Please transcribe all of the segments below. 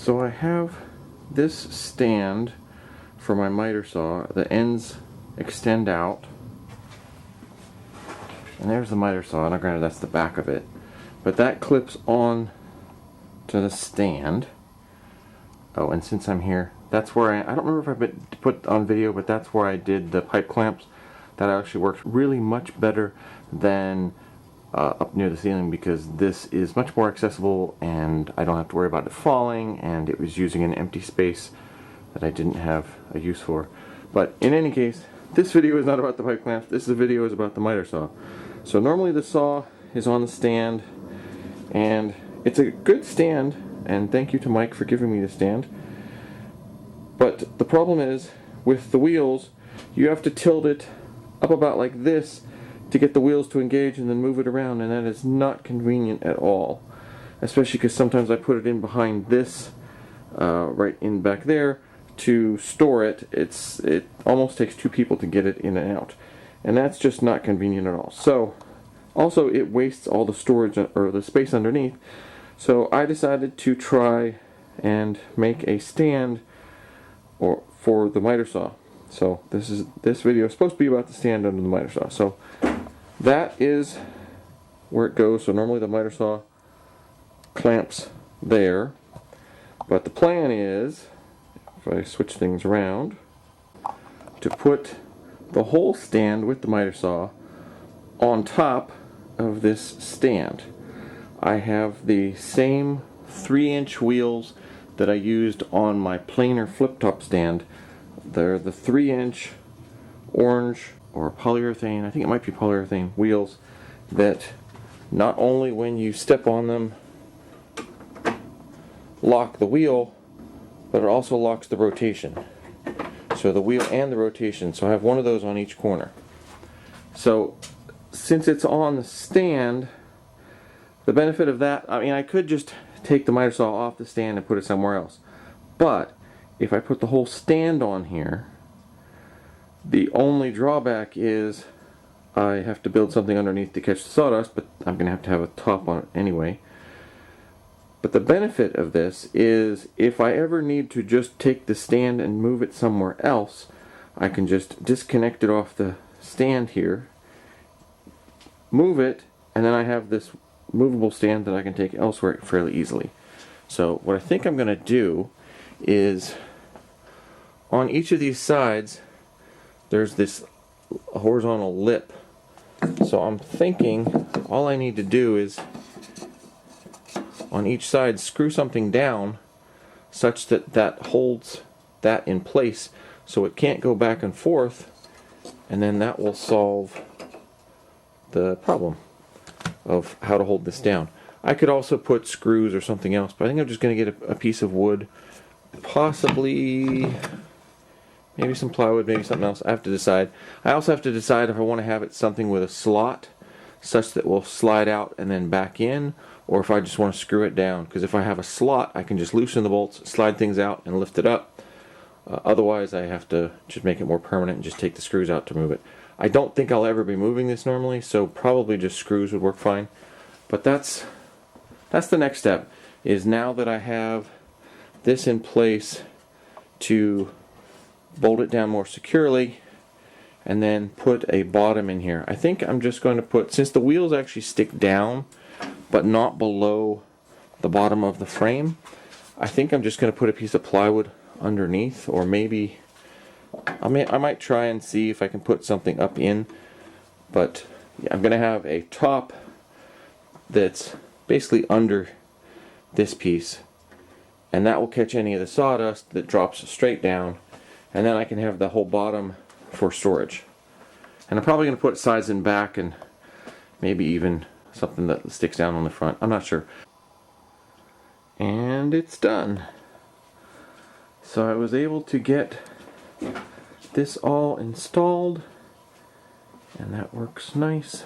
So I have this stand for my miter saw. The ends extend out. And there's the miter saw. Now granted that's the back of it. But that clips on to the stand. Oh, and since I'm here, that's where I don't remember if I put on video, but that's where I did the pipe clamps. That actually works really much better than up near the ceiling, because this is much more accessible and I don't have to worry about it falling, and it was using an empty space that I didn't have a use for. But in any case, this video is not about the pipe clamps. This video is about the miter saw. So normally the saw is on the stand, and it's a good stand, and thank you to Mike for giving me the stand. But the problem is, with the wheels, you have to tilt it up about like this to get the wheels to engage and then move it around, and that is not convenient at all. Especially because sometimes I put it in behind this, right in back there, to store it. It almost takes two people to get it in and out. And that's just not convenient at all. So, also it wastes all the storage, or the space underneath. So I decided to try and make a stand for the miter saw. So this video is supposed to be about the stand under the miter saw. So that is where it goes. So normally the miter saw clamps there, but the plan is, if I switch things around, to put the whole stand with the miter saw on top of this stand. I have the same 3-inch wheels that I used on my planer flip-top stand. They're the 3-inch orange or polyurethane, I think it might be polyurethane wheels, that not only when you step on them lock the wheel, but it also locks the rotation. So the wheel and the rotation. So I have one of those on each corner. So since it's on the stand, the benefit of that, I mean, I could just take the miter saw off the stand and put it somewhere else. But if I put the whole stand on here, the only drawback is I have to build something underneath to catch the sawdust, but I'm going to have a top on it anyway. But the benefit of this is, if I ever need to just take the stand and move it somewhere else, I can just disconnect it off the stand here, move it, and then I have this movable stand that I can take elsewhere fairly easily. So what I think I'm going to do is, on each of these sides there's this horizontal lip. So I'm thinking all I need to do is, on each side, screw something down such that that holds that in place so it can't go back and forth, and then that will solve the problem of how to hold this down. I could also put screws or something else, but I think I'm just going to get a piece of wood, possibly maybe some plywood, maybe something else. I have to decide. I also have to decide if I want to have it something with a slot such that it will slide out and then back in, or if I just want to screw it down. Because if I have a slot, I can just loosen the bolts, slide things out, and lift it up. Otherwise, I have to just make it more permanent and just take the screws out to move it. I don't think I'll ever be moving this normally, so probably just screws would work fine. But that's the next step, is now that I have this in place, to bolt it down more securely and then put a bottom in here. I think I'm just going to put, since the wheels actually stick down but not below the bottom of the frame, I think I'm just going to put a piece of plywood underneath, or maybe I might try and see if I can put something up in, but yeah, I'm going to have a top that's basically under this piece, and that will catch any of the sawdust that drops straight down, and then I can have the whole bottom for storage. And I'm probably going to put sides and back, and maybe even something that sticks down on the front. I'm not sure. And it's done. So I was able to get this all installed, and that works nice.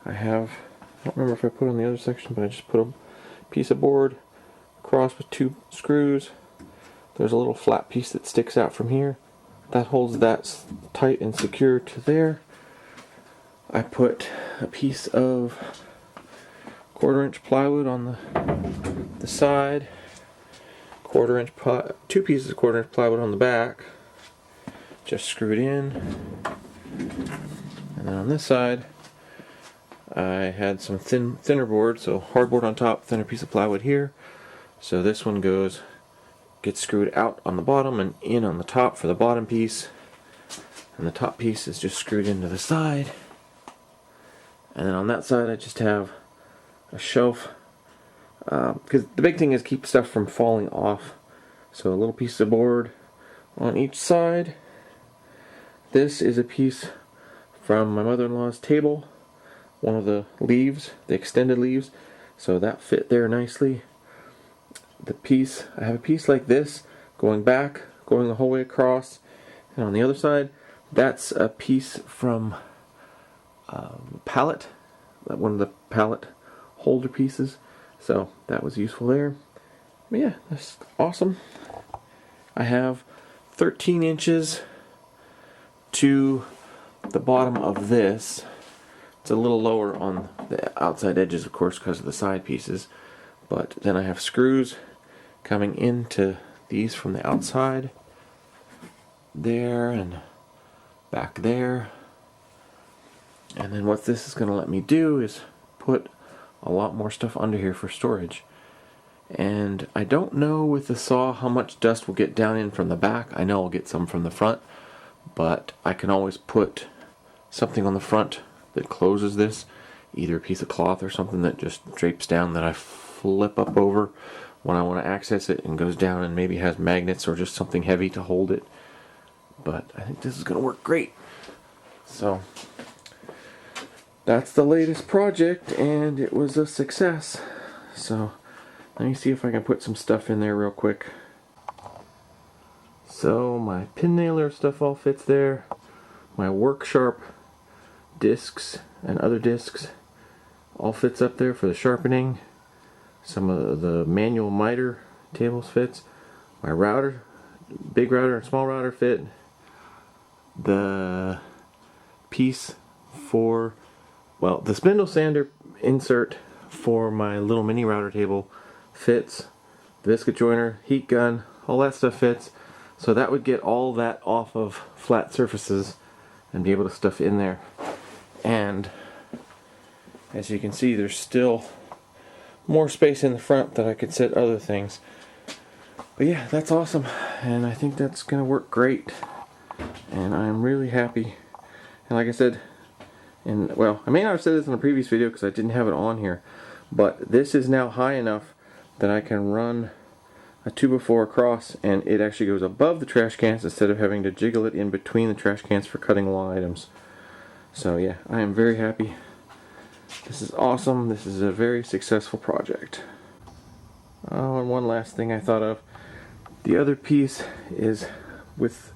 I don't remember if I put on the other section, but I just put a piece of board across with 2 screws. There's a little flat piece that sticks out from here. That holds that tight and secure to there. I put a piece of 1/4-inch plywood on the side, 2 pieces of 1/4 inch plywood on the back, just screwed in. And then on this side, I had some thinner board, so hardboard on top, thinner piece of plywood here. So this one gets screwed out on the bottom and in on the top for the bottom piece. And the top piece is just screwed into the side. And then on that side I just have a shelf, because the big thing is keep stuff from falling off. So a little piece of board on each side. This is a piece from my mother-in-law's table, one of the leaves, the extended leaves, so that fit there nicely. I have a piece like this going back, going the whole way across, and on the other side, that's a piece from pallet, one of the pallet holder pieces, so that was useful there. But yeah, that's awesome. I have 13 inches to the bottom of this. It's a little lower on the outside edges, of course, because of the side pieces, but then I have screws coming into these from the outside there and back there. And then what this is going to let me do is put a lot more stuff under here for storage. And I don't know with the saw how much dust will get down in from the back. I know I'll get some from the front, but I can always put something on the front that closes this, either a piece of cloth or something that just drapes down that I flip up over when I want to access it and goes down, and maybe has magnets or just something heavy to hold it. But I think this is going to work great. So that's the latest project, and it was a success. So let me see if I can put some stuff in there real quick. So my pin nailer stuff all fits there. My work sharp discs and other discs all fits up there for the sharpening. Some of the manual miter tables fits. My router, big router and small router fit. The piece for, well, the spindle sander insert for my little mini router table fits. The biscuit joiner, heat gun, all that stuff fits. So that would get all that off of flat surfaces and be able to stuff in there. And as you can see, there's still more space in the front that I could set other things. But yeah, that's awesome, and I think that's gonna work great, and I'm really happy. And like I said, well, I may not have said this in a previous video because I didn't have it on here, but this is now high enough that I can run a 2x4 across, and it actually goes above the trash cans instead of having to jiggle it in between the trash cans for cutting long items. So yeah, I am very happy. This is awesome. This is a very successful project. Oh, and one last thing I thought of. The other piece is with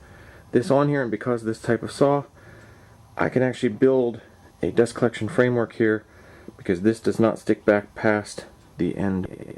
this on here, and because of this type of saw, I can actually build a dust collection framework here because this does not stick back past the end.